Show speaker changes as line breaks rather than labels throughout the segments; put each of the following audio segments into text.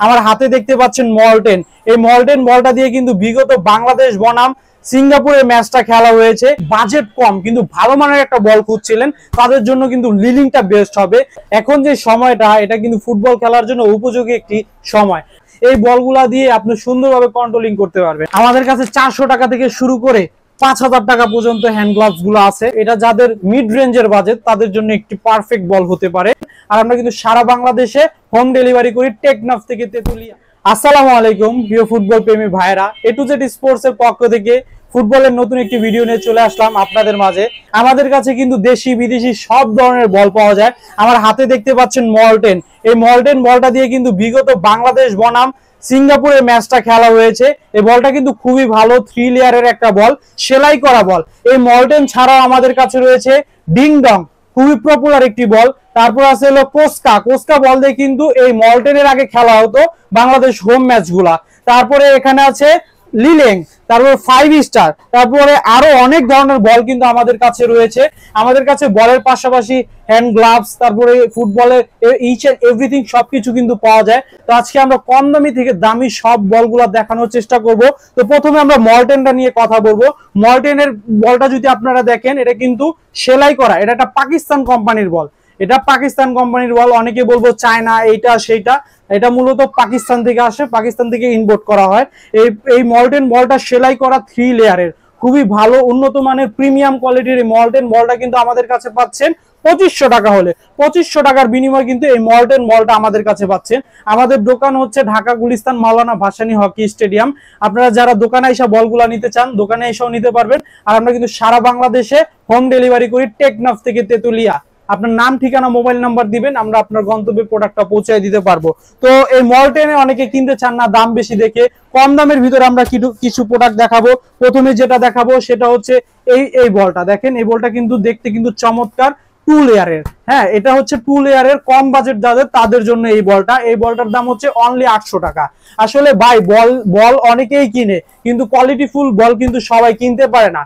আমার হাতে দেখতে পাচ্ছেন মর্টেন। এই মর্টেন বলটা দিয়ে কিন্তু বিগত বাংলাদেশ বনাম সিঙ্গাপুরের ম্যাচটা খেলা হয়েছে। বাজেট কম কিন্তু ভালো মানের একটা বল খুঁজছিলেন, তাদের জন্য কিন্তু লিলিংটা বেস্ট হবে। এখন যে সময়টা, এটা কিন্তু ফুটবল খেলার জন্য উপযোগী একটি সময়। এই বলগুলা দিয়ে আপনি সুন্দরভাবে কন্ট্রোলিং করতে পারবেন। আমাদের কাছে 400 টাকা থেকে শুরু করে 5000 টাকা পর্যন্ত হ্যান্ড গ্লাভস গুলো আছে। এটা যাদের মিড রেঞ্জের বাজেট তাদের জন্য একটি পারফেক্ট বল হতে পারে। আর আমরা কিন্তু সারা বাংলাদেশে হোম ডেলিভারি করি টেকনাফ থেকে তেতুলিয়া। আসসালামু আলাইকুম প্রিয় ফুটবল প্রেমী ভাইরা, A to Z স্পোর্টস এর পক্ষ থেকে ফুটবলের নতুন একটি ভিডিও নিয়ে চলে আসলাম আপনাদের মাঝে। আমাদের কাছে কিন্তু দেশি বিদেশি সব ধরনের বল পাওয়া যায়। আমার হাতে দেখতে পাচ্ছেন মর্টেন। এই মর্টেন বলটা দিয়ে কিন্তু বিগত বাংলাদেশ বনাম সিঙ্গাপুরের ম্যাচটা খেলা হয়েছে। এই বলটা কিন্তু খুবই ভালো, 3 লেয়ারের একটা বল, সেলাই করা বল। এই মর্টেন ছাড়াও আমাদের কাছে রয়েছে ডিং ডং, খুবই পপুলার একটি বল। তারপর আছে হলো কোস্কা। কোস্কা বল দিয়ে কিন্তু এই মর্টেনের আগে খেলা হতো বাংলাদেশ হোম ম্যাচ গুলা। তারপরে এখানে আছে লিলেং, তারপর 5 স্টার, তারপরে আরো অনেক ধরনের বল কিন্তু আমাদের কাছে রয়েছে। আমাদের কাছে বলের পাশাপাশি হ্যান্ড গ্লাভস, তারপরে ফুটবলের ইচ এন্ড এভরিথিং সবকিছু কিন্তু পাওয়া যায়। তো আজকে আমরা কম দামি থেকে দামি সব বলগুলো দেখানোর চেষ্টা করব। তো প্রথমে আমরা মর্টেনটা নিয়ে কথা বলবো। মর্টেনের বলটা যদি আপনারা দেখেন, এটা কিন্তু সেলাই করা, এটা একটা পাকিস্তান কোম্পানির বল। এটা পাকিস্তান কোম্পানির বল। অনেকে বলবো চায়না এইটা সেইটা, এটা মূলত পাকিস্তান থেকে আসে, পাকিস্তান থেকে ইম্পোর্ট করা হয়। এই মর্টেন বলটা সেলাই করা 3 লেয়ারের, খুবই ভালো উন্নত মানের প্রিমিয়াম কোয়ালিটির এই মর্টেন বলটা কিন্তু আমাদের কাছে পাচ্ছেন 2500 টাকা হলে। 2500 টাকার বিনিময়ে কিন্তু এই মর্টেন বলটা আমাদের কাছে পাচ্ছেন। আমাদের দোকান হচ্ছে ঢাকা গুলিস্তান মাওলানা ভাসানী হকি স্টেডিয়াম। আপনারা যারা দোকানে এসে বলগুলা নিতে চান, দোকানে এসেও নিতে পারবেন। আর আমরা কিন্তু সারা বাংলাদেশে হোম ডেলিভারি করি টেকনাফ থেকে তেতুলিয়া। আপনার নাম, ঠিকানা, মোবাইল নাম্বার দিবেন, আমরা আপনার গন্তব্যে প্রোডাক্টটা পৌঁছে দিতে পারবো। তো এই মর্টেনে অনেকে কিনতে চান না দাম বেশি দেখে, কম দামের ভিতরে আমরা কিছু প্রোডাক্ট দেখাবো। প্রথমে যেটা দেখাবো সেটা হচ্ছে এই বলটা। দেখেন এই বলটা কিন্তু দেখতে কিন্তু চমৎকার, 2 লেয়ারের। হ্যাঁ, এটা হচ্ছে 2 লেয়ারের, কম বাজেট যাদের তাদের জন্য এই বলটা। এই বলটার দাম হচ্ছে অনলি 800 টাকা। আসলে ভাই বল অনেকেই কিনে, কিন্তু কোয়ালিটি ফুল বল কিন্তু সবাই কিনতে পারে না।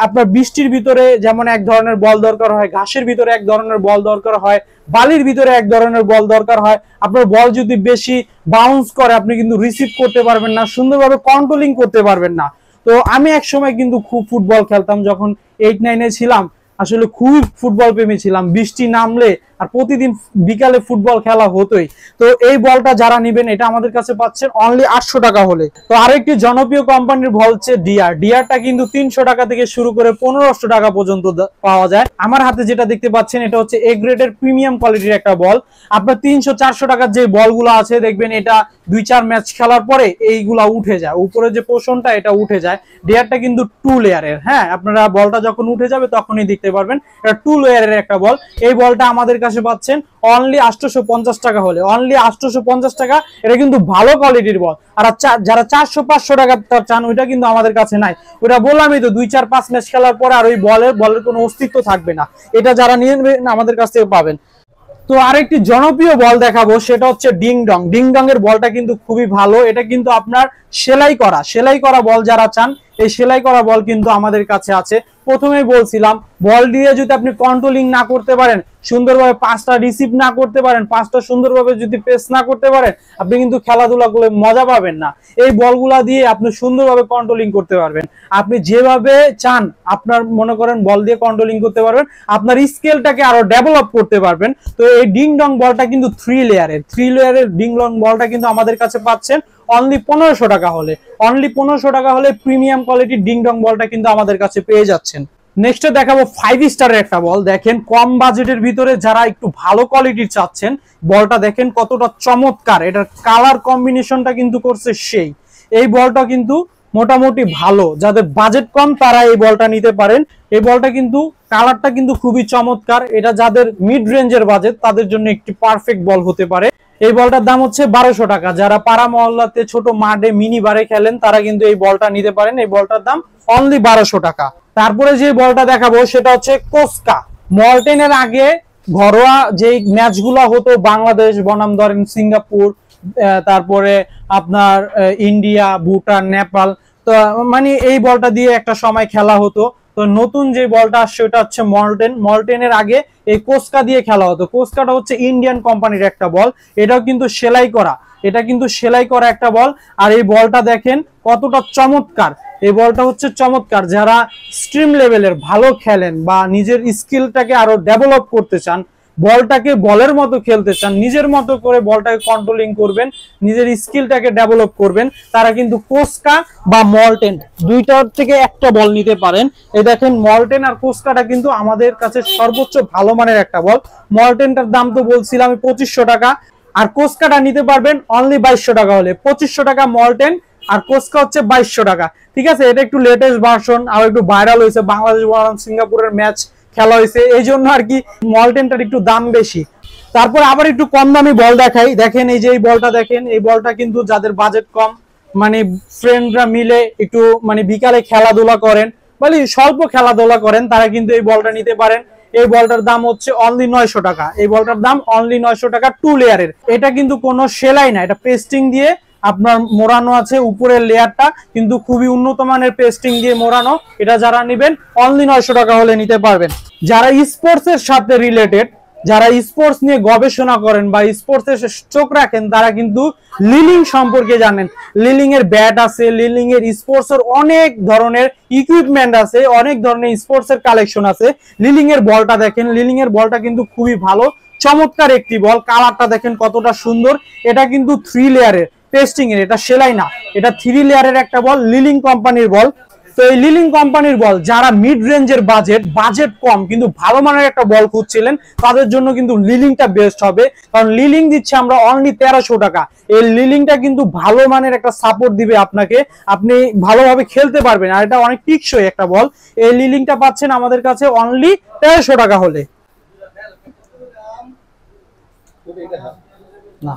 আপনার বৃষ্টির ভিতরে যেমন এক ধরনের বল দরকার হয়, ঘাসের ভিতরে এক ধরনের বল দরকার হয়, বালির ভিতরে এক ধরনের বল দরকার হয়। আপনার বল যদি বেশি বাউন্স করে, আপনি কিন্তু রিসিভ করতে পারবেন না, সুন্দরভাবে কন্ট্রোলিং করতে পারবেন না। তো আমি এক সময় কিন্তু খুব ফুটবল খেলতাম, যখন 8-9-এ ছিলাম। আসলে খুবই ফুটবল প্রেমী ছিলাম। বৃষ্টি নামলে আর প্রতিদিন বিকালে ফুটবল খেলা হতোই। তো এই বলটা যারা নিবেন, এটা আমাদের কাছে পাচ্ছেন অনলি 800 টাকা হলে। তো আরেকটি জনপ্রিয় কোম্পানির বল হচ্ছে ডিআর। ডিআরটা কিন্তু 300 টাকা থেকে শুরু করে 1500 টাকা পর্যন্ত পাওয়া যায়। আমার হাতে যেটা দেখতে পাচ্ছেন, এটা হচ্ছে এ গ্রেডের প্রিমিয়াম কোয়ালিটির একটা বল। আপনার 300-400 টাকার যে বলগুলো আছে, দেখবেন এটা 2-4 ম্যাচ খেলার পরে এইগুলা উঠে যায়, উপরে যে পোষণটা এটা উঠে যায়। ডিআরটা কিন্তু 2 লেয়ারের। হ্যাঁ, আপনারা বলটা যখন উঠে যাবে তখনই দেখতে পারবেন এটা 2 লেয়ারের একটা বল। এই বলটা আমাদের কাছে পাচ্ছেন অনলি 850 টাকা হলে, অনলি 850 টাকা। এটা কিন্তু ভালো কোয়ালিটির বল। আর যারা 400-500 টাকা চান, ওইটা কিন্তু আমাদের কাছে নাই। ওটা বললামই তো, 2-4-5 ম্যাচ খেলার পরে আর ওই বলের কোনো অস্তিত্ব থাকবে না। এটা যারা নিয়ে নেবেন আমাদের কাছ থেকে পাবেন। তো আরেকটি জনপ্রিয় বল দেখাবো, সেটা হচ্ছে ডিং ডং। ডিং ডং এর বলটা কিন্তু খুবই ভালো। এটা কিন্তু আপনার সেলাই করা বল যারা চান, এই সেলাই করা বল কিন্তু আমাদের কাছে আছে। প্রথমেই বলছিলাম, বল দিয়ে যদি আপনি কন্ট্রোলিং না করতে পারেন, সুন্দরভাবে পাঁচটা রিসিভ না করতে পারেন, পাঁচটা সুন্দরভাবে যদি পেস না করতে পারেন, আপনি কিন্তু খেলাধুলা করে মজা পাবেন না। এই বলগুলা দিয়ে আপনি সুন্দরভাবে কন্ট্রোলিং করতে পারবেন। আপনি যেভাবে চান, আপনার মনে করেন বল দিয়ে কন্ট্রোলিং করতে পারবেন, আপনার স্কেলটাকে আরো ডেভেলপ করতে পারবেন। তো এই ডিং ডং বলটা কিন্তু 3 লেয়ারের ডিং ডং বলটা কিন্তু আমাদের কাছে পাচ্ছেন অনলি 1500 টাকা হলে। অনলি 1500 টাকা হলে প্রিমিয়াম কোয়ালিটির ডিং ডং বলটা কিন্তু আমাদের কাছে পেয়ে যাচ্ছেন। নেক্সটে দেখাবো 5 স্টারের একটা বল। দেখেন কম বাজেটের ভিতরে যারা একটু ভালো কোয়ালিটির চাচ্ছেন, বলটা দেখেন কতটা চমৎকার। এটার কালার কম্বিনেশনটা কিন্তু করছে সেই। এই বলটা কিন্তু মোটামুটি ভালো, যাদের বাজেট কম তারা এই বলটা নিতে পারেন। এই বলটা কিন্তু কালারটা কিন্তু খুবই চমৎকার। এটা যাদের মিড রেঞ্জের বাজেট তাদের জন্য একটি পারফেক্ট বল হতে পারে। এই বলটার দাম হচ্ছে 1200 টাকা। যারা পাড়া মহল্লাতে ছোট মাঠে মিনি বারে খেলেন, তারা কিন্তু এই বলটা নিতে পারেন। এই বলটার দাম অনলি 1200 টাকা। তারপরে যে বলটা দেখাবো সেটা হচ্ছে কোস্কা। মর্টেনের আগে ঘরোয়া যে ম্যাচগুলো হতো বাংলাদেশ বনাম ধরেন সিঙ্গাপুর, তারপরে আপনার ইন্ডিয়া, ভুটান, নেপাল, তো মানে এই বলটা দিয়ে একটা সময় খেলা হতো। তো নতুন যে বলটা আসছে ওটা হচ্ছে মর্টেনের আগে এই কোস্কা দিয়ে খেলা হতো। কোস্কাটা হচ্ছে ইন্ডিয়ান কোম্পানির একটা বল, এটাও কিন্তু সেলাই করা। এটা কিন্তু সেলাই করা একটা বল। আর এই বলটা দেখেন কতটা চমৎকার, এই বলটা হচ্ছে চমৎকার। যারা স্ট্রিম লেভেলের ভালো খেলেন বা নিজের স্কিলটাকে আরো ডেভেলপ করতে চান, বলটাকে বলের মতো খেলতে চান, নিজের মতো করে বলটাকে কন্ট্রোলিং করবেন, নিজের স্কিলটাকে ডেভেলপ করবেন, তারা কিন্তু কোস্কা বা মলটেন দুইটার থেকে একটা বল নিতে পারেন। এই দেখেন মলটেন আর কোস্কাটা কিন্তু আমাদের কাছে সর্বোচ্চ ভালো মানের একটা বল। মলটেনটার দাম তো বলছিলাম আমি 2500 টাকা, আর কোস্কাটা নিতে পারবেন অনলি 2200 টাকা হলে। 2500 টাকা মলটেন আর কোস্কা হচ্ছে 2200 টাকা। ঠিক আছে, এটা একটু লেটেস্ট ভার্সন, আর একটু ভাইরাল হয়েছে, বাংলাদেশ বনাম সিঙ্গাপুরের ম্যাচ খেলা হয়েছে, এই জন্য আর কি মলটেনটার একটু দাম বেশি। তারপর আবার একটু কম দামি বল দেখাই। দেখেন এই যে এই বলটা দেখেন, এই বলটা কিন্তু যাদের বাজেট কম, মানে ফ্রেন্ডরা মিলে একটু মানে বিকালে খেলাধুলা করেন, মানে স্বল্প খেলাধুলা করেন, তারা কিন্তু এই বলটা নিতে পারেন। এই বলটার দাম হচ্ছে অনলি 900 টাকা। এই বলটার দাম অনলি 900 টাকা, 2 লেয়ারের। এটা কিন্তু কোনো সেলাই না, এটা পেস্টিং দিয়ে আপনার মোড়ানো আছে। উপরের লেয়ারটা কিন্তু খুবই উন্নত মানের পেস্টিং দিয়ে মোড়ানো। এটা যারা নেবেন অনলি 900 টাকা হলে নিতে পারবেন। যারা স্পোর্টস এর সাথে রিলেটেড, যারা স্পোর্টস নিয়ে গবেষণা করেন বা স্পোর্টস এর চোখ রাখেন, তারা কিন্তু লিলিং সম্পর্কে জানেন। লিলিং এর ব্যাট আছে, লিলিং এর স্পোর্টস এর অনেক ধরনের ইকুইপমেন্ট আছে, অনেক ধরনের স্পোর্টস এর কালেকশন আছে। লিলিং এর বলটা দেখেন, লিলিং এর বলটা কিন্তু খুবই ভালো, চমৎকার একটি বল। কালারটা দেখেন কতটা সুন্দর। এটা কিন্তু 3 লেয়ারের পেস্টিং এর, এটা সেলাই না, এটা 3 লেয়ারের একটা বল, লিলিং কোম্পানির বল। তো এই লিলিং কোম্পানির বল, যারা মিড রেঞ্জের বাজেট কম কিন্তু ভালো মানের একটা বল খুঁজছিলেন, তাদের জন্য কিন্তু লিলিংটা বেস্ট হবে। কারণ লিলিং দিচ্ছে আমরা অনলি 1300 টাকা। এই লিলিংটা কিন্তু ভালো মানের একটা সাপোর্ট দিবে আপনাকে, আপনি ভালোভাবে খেলতে পারবেন, আর এটা অনেক টিকসই একটা বল। এই লিলিংটা পাচ্ছেন আমাদের কাছে অনলি 1300 টাকা হলে। না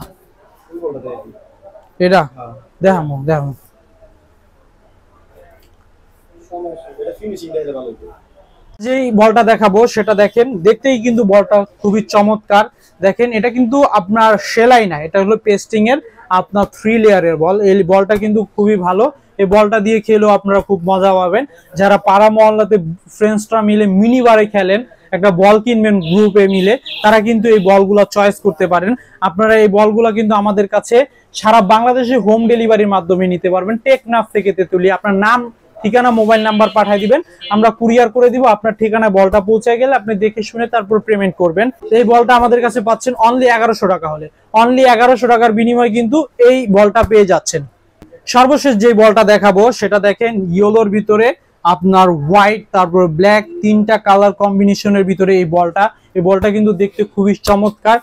এটা দেখামো দেখামো যে বলটা দেখাবো সেটা দেখেন, দেখতেই কিন্তু বলটা খুবই চমৎকার। দেখেন এটা কিন্তু আপনার সেলাই না, এটা হলো পেস্টিং এর আপনার 3 লেয়ারের বল। এই বলটা কিন্তু খুবই ভালো, এই বলটা দিয়ে খেলেও আপনারা খুব মজা পাবেন। যারা পাড়া মহল্লাতে ফ্রেন্ডসরা মিলে মিনি বারে খেলেন, একটা বল কিনবেন গ্রুপে মিলে, তারা কিন্তু এই বলগুলো চয়েস করতে পারেন। আপনারা এই বলগুলো কিন্তু আমাদের কাছে সারা বাংলাদেশে হোম ডেলিভারির মাধ্যমে নিতে পারবেন। টেকনাফ থেকে তেতুলিয়া, আপনার নাম, ঠিকানা, মোবাইল নাম্বার পাঠিয়ে দিবেন, আমরা কুরিয়ার করে দিব। আপনার ঠিকানায় বলটা পৌঁছে গেলে আপনি দেখে শুনে তারপর পেমেন্ট করবেন। এই বলটা আমাদের কাছে পাচ্ছেন অনলি 1100 টাকা হলে। অনলি 1100 টাকার বিনিময়ে কিন্তু এই বলটা পেয়ে যাচ্ছেন। সর্বশেষ যে বলটা দেখাবো সেটা দেখেন, ইয়েলোর ভিতরে আপনার হোয়াইট তারপর ব্ল্যাক, 3টা কালার কম্বিনেশনের ভিতরে এই বলটা কিন্তু দেখতে খুবই চমৎকার।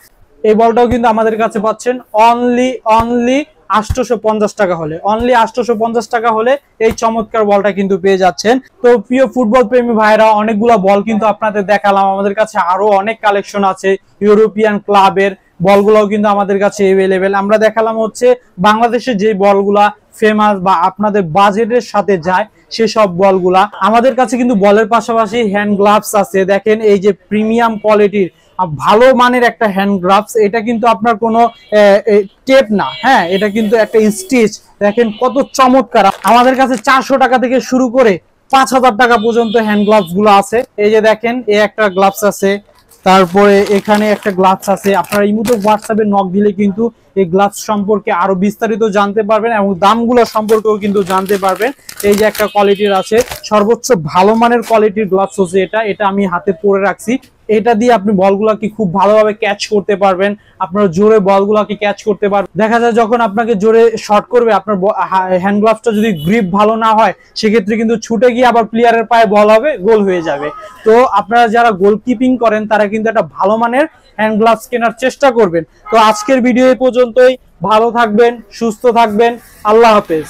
এই বলটাও কিন্তু আমাদের কাছে পাচ্ছেন অনলি 850 টাকা হলে। অনলি 850 টাকা হলে এই চমৎকার বলটা কিন্তু পেয়ে যাচ্ছেন। তো প্রিয় ফুটবল প্রেমী ভাইরা, অনেকগুলা বল কিন্তু আপনাদের দেখালাম, আমাদের কাছে আরো অনেক কালেকশন আছে। ইউরোপিয়ান ক্লাবের বলগুলোও কিন্তু আমাদের কাছে এভেলেবেল। আমরা দেখালাম হচ্ছে বাংলাদেশে যে বলগুলা ফেমাস বা আপনাদের বাজেটের সাথে যায় সেসব বলগুলা। আমাদের কাছে কিন্তু বলের পাশাপাশি হ্যান্ড গ্লাভস আছে। দেখেন এই যে প্রিমিয়াম কোয়ালিটির ভালো মানের একটা হ্যান্ড গ্লাভস, এটা কিন্তু আপনার কোনো টেপ না, হ্যাঁ, এটা কিন্তু একটা স্টিচ। দেখেন কত চমৎকার। আমাদের কাছে 400 টাকা থেকে শুরু করে 5000 টাকা পর্যন্ত হ্যান্ড গ্লাভস গুলো আছে। এই যে দেখেন এই একটা গ্লাভস আছে, তারপরে এখানে একটা গ্লাভস আছে। আপনারা ইমোতে হোয়াটসঅ্যাপে নক দিলে কিন্তু এই গ্লাভস সম্পর্কে আরো বিস্তারিত জানতে পারবেন এবং দামগুলো সম্পর্কেও কিন্তু জানতে পারবেন। এই যে একটা কোয়ালিটির আছে, সর্বোচ্চ ভালো মানের কোয়ালিটির গ্লাভস হচ্ছে এটা আমি হাতে পরে রাখছি। এটা দিয়ে আপনি বলগুলাকে খুব ভালোভাবে ক্যাচ করতে পারবেন, আপনার জোরে বলগুলাকে ক্যাচ করতে পারবেন। দেখা যায় যখন আপনাকে জোরে শট করবে, আপনার হ্যান্ড গ্লাভসটা যদি গ্রিপ ভালো না হয়, সেক্ষেত্রে কিন্তু ছুটে গিয়ে আবার প্লেয়ারের পায়ে বল হবে, গোল হয়ে যাবে। তো আপনারা যারা গোলকিপিং করেন তারা কিন্তু একটা ভালো মানের হ্যান্ড গ্লাভস কেনার চেষ্টা করবেন। তো আজকের ভিডিও এই পর্যন্তই। ভালো থাকবেন, সুস্থ থাকবেন, আল্লাহ হাফেজ।